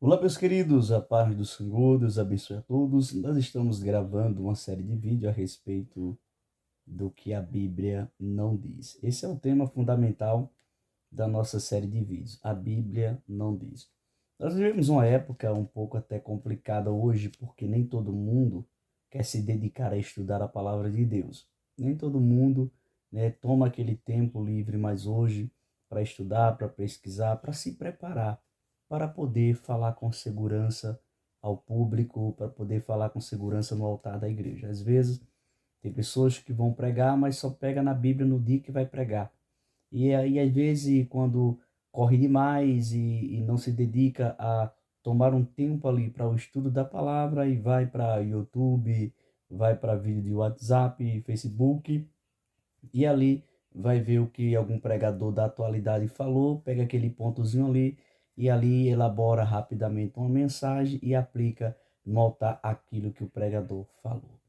Olá, meus queridos, a paz do Senhor, Deus abençoe a todos. Nós estamos gravando uma série de vídeos a respeito do que a Bíblia não diz. Esse é o tema fundamental da nossa série de vídeos. A Bíblia não diz. Nós vivemos uma época um pouco até complicada hoje, porque nem todo mundo quer se dedicar a estudar a palavra de Deus. Nem todo mundo, toma aquele tempo livre mais hoje para estudar, para pesquisar, para se preparar, para poder falar com segurança ao público, para poder falar com segurança no altar da igreja. Às vezes, tem pessoas que vão pregar, mas só pega na Bíblia no dia que vai pregar. E aí, às vezes, quando corre demais e não se dedica a tomar um tempo ali para o estudo da palavra e vai para YouTube, vai para vídeo de WhatsApp, Facebook, e ali vai ver o que algum pregador da atualidade falou, pega aquele pontozinho ali e ali elabora rapidamente uma mensagem e aplica no altar aquilo que o pregador falou.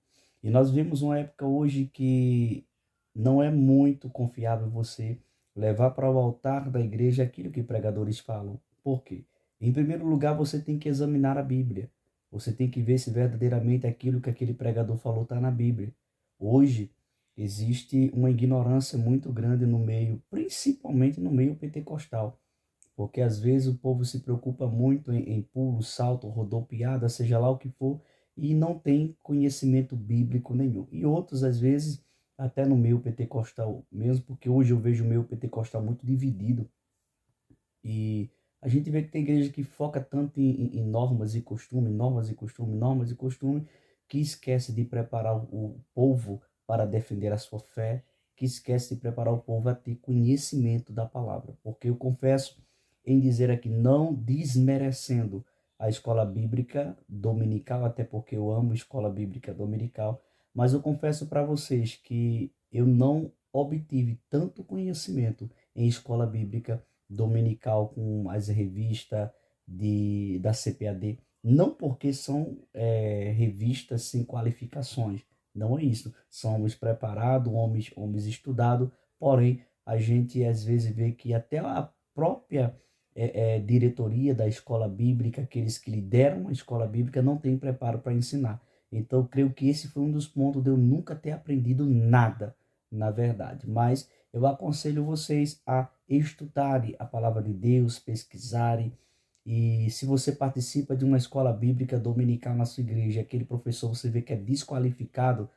E nós vimos uma época hoje que não é muito confiável você levar para o altar da igreja aquilo que pregadores falam. Por quê? Em primeiro lugar, você tem que examinar a Bíblia. Você tem que ver se verdadeiramente aquilo que aquele pregador falou está na Bíblia. Hoje, existe uma ignorância muito grande no meio, principalmente no meio pentecostal, porque às vezes o povo se preocupa muito em pulo, salto, rodopiada, seja lá o que for, e não tem conhecimento bíblico nenhum. E outros, às vezes, até no meio pentecostal mesmo, porque hoje eu vejo o meio pentecostal muito dividido, e a gente vê que tem igreja que foca tanto em normas e costumes, normas e costumes, normas e costumes, que esquece de preparar o povo para defender a sua fé, que esquece de preparar o povo a ter conhecimento da palavra. Porque eu confesso em dizer aqui, não desmerecendo a escola bíblica dominical, até porque eu amo escola bíblica dominical, mas eu confesso para vocês que eu não obtive tanto conhecimento em escola bíblica dominical com as revistas da CPAD, não porque são revistas sem qualificações, não é isso. Somos preparados, homens estudados, porém a gente às vezes vê que até a própria diretoria da escola bíblica, aqueles que lideram a escola bíblica, não tem preparo para ensinar. Então, eu creio que esse foi um dos pontos de eu nunca ter aprendido nada, na verdade. Mas eu aconselho vocês a estudarem a palavra de Deus, pesquisarem. E se você participa de uma escola bíblica dominical na sua igreja, aquele professor você vê que é desqualificado,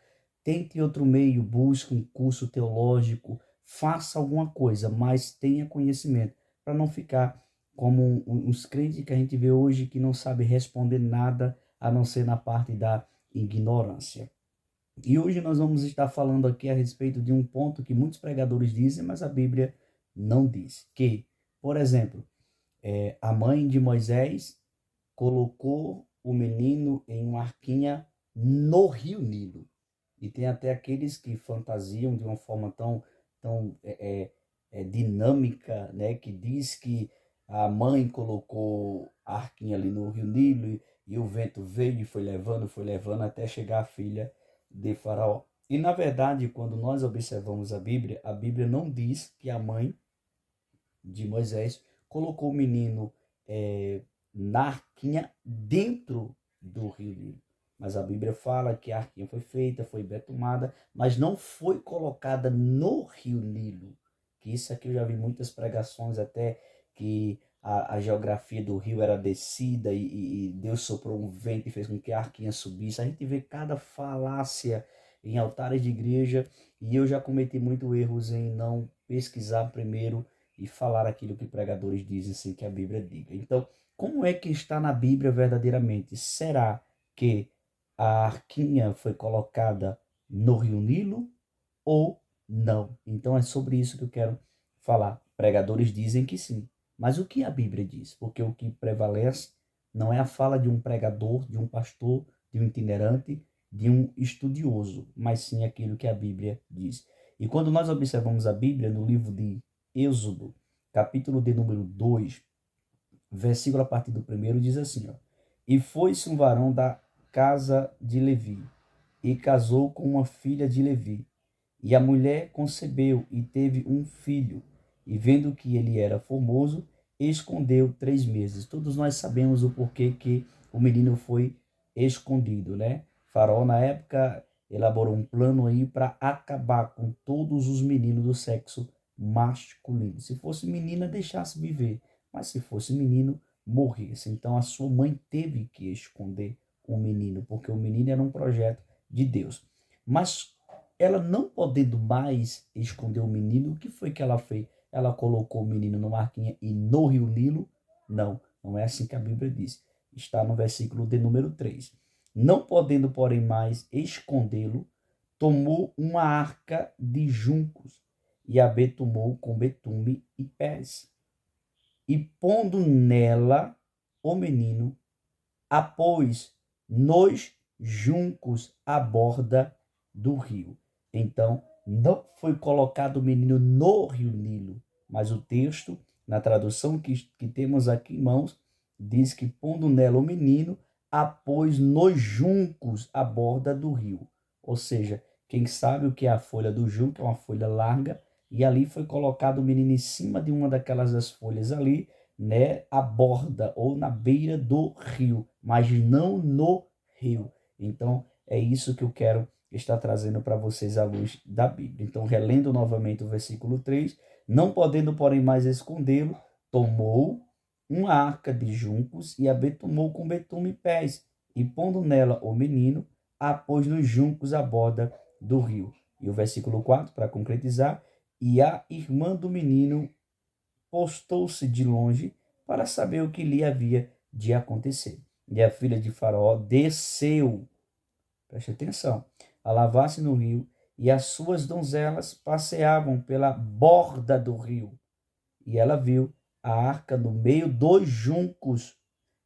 tente outro meio, busque um curso teológico, faça alguma coisa, mas tenha conhecimento, para não ficar como uns crentes que a gente vê hoje que não sabe responder nada, a não ser na parte da ignorância. E hoje nós vamos estar falando aqui a respeito de um ponto que muitos pregadores dizem, mas a Bíblia não diz. Que, por exemplo, a mãe de Moisés colocou o menino em uma arquinha no rio Nilo. E tem até aqueles que fantasiam de uma forma tão dinâmica, né? Que diz que a mãe colocou a arquinha ali no rio Nilo e o vento veio e foi levando até chegar a filha de Faraó. E na verdade, quando nós observamos a Bíblia não diz que a mãe de Moisés colocou o menino na arquinha dentro do rio Nilo. Mas a Bíblia fala que a arquinha foi feita, foi betumada, mas não foi colocada no rio Nilo. Que isso aqui eu já vi muitas pregações até que a geografia do rio era descida e Deus soprou um vento e fez com que a arquinha subisse. A gente vê cada falácia em altares de igreja e eu já cometi muitos erros em não pesquisar primeiro e falar aquilo que pregadores dizem sem que a Bíblia diga. Então, como é que está na Bíblia verdadeiramente? Será que a arquinha foi colocada no rio Nilo ou não? Então é sobre isso que eu quero falar. Pregadores dizem que sim. Mas o que a Bíblia diz? Porque o que prevalece não é a fala de um pregador, de um pastor, de um itinerante, de um estudioso, mas sim aquilo que a Bíblia diz. E quando nós observamos a Bíblia no livro de Êxodo, capítulo de número 2, versículo a partir do primeiro, diz assim, ó: E foi-se um varão da casa de Levi, e casou com uma filha de Levi. E a mulher concebeu e teve um filho. E vendo que ele era formoso, escondeu 3 meses. Todos nós sabemos o porquê que o menino foi escondido, né? Faraó, na época, elaborou um plano aí para acabar com todos os meninos do sexo masculino. Se fosse menina, deixasse viver, mas se fosse menino, morresse. Então a sua mãe teve que esconder o menino, porque o menino era um projeto de Deus. Mas ela não podendo mais esconder o menino, o que foi que ela fez? Ela colocou o menino numa arquinha e no rio Nilo? Não, não é assim que a Bíblia diz. Está no versículo de número 3. Não podendo, porém, mais escondê-lo, tomou uma arca de juncos e a betumou com betume e pés. E pondo nela o menino, a pôs nos juncos à borda do rio. Então, não foi colocado o menino no rio Nilo, mas o texto, na tradução que temos aqui em mãos, diz que pondo nela o menino, a pôs nos juncos à borda do rio. Ou seja, quem sabe o que é a folha do junco, é uma folha larga, e ali foi colocado o menino em cima de uma daquelas das folhas ali, né, à borda ou na beira do rio, mas não no rio. Então, é isso que eu quero estar trazendo para vocês à luz da Bíblia. Então, relendo novamente o versículo 3, não podendo, porém, mais escondê-lo, tomou uma arca de juncos e a betumou com betume e pés, e pondo nela o menino, a pôs nos juncos à borda do rio. E o versículo 4, para concretizar, e a irmã do menino postou-se de longe para saber o que lhe havia de acontecer. E a filha de Faraó desceu, preste atenção, a lavar-se no rio, e as suas donzelas passeavam pela borda do rio. E ela viu a arca no meio dos juncos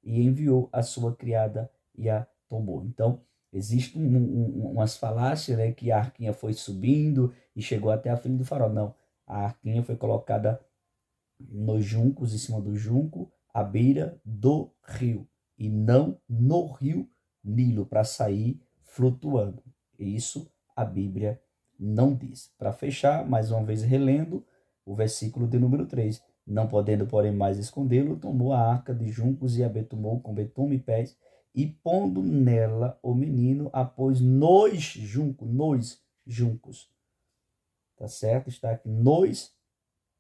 e enviou a sua criada e a tomou. Então, existem umas falácias, né, que a arquinha foi subindo e chegou até a filha do Faraó. Não, a arquinha foi colocada nos juncos, em cima do junco, à beira do rio, e não no rio Nilo, para sair flutuando. Isso a Bíblia não diz. Para fechar, mais uma vez relendo o versículo de número 3. Não podendo, porém, mais escondê-lo, tomou a arca de juncos e a betumou com betume e pés, e pondo nela o menino, a pôs nos juncos. Tá certo? Está aqui, nos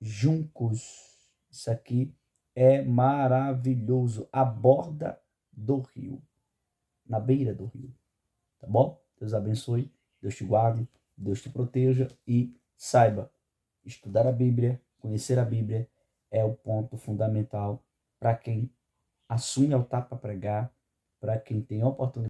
juncos. Isso aqui é maravilhoso. A borda do rio. Na beira do rio. Tá bom? Deus abençoe. Deus te guarde. Deus te proteja. E saiba, estudar a Bíblia, conhecer a Bíblia, é o ponto fundamental para quem assume altar para pregar, para quem tem oportunidade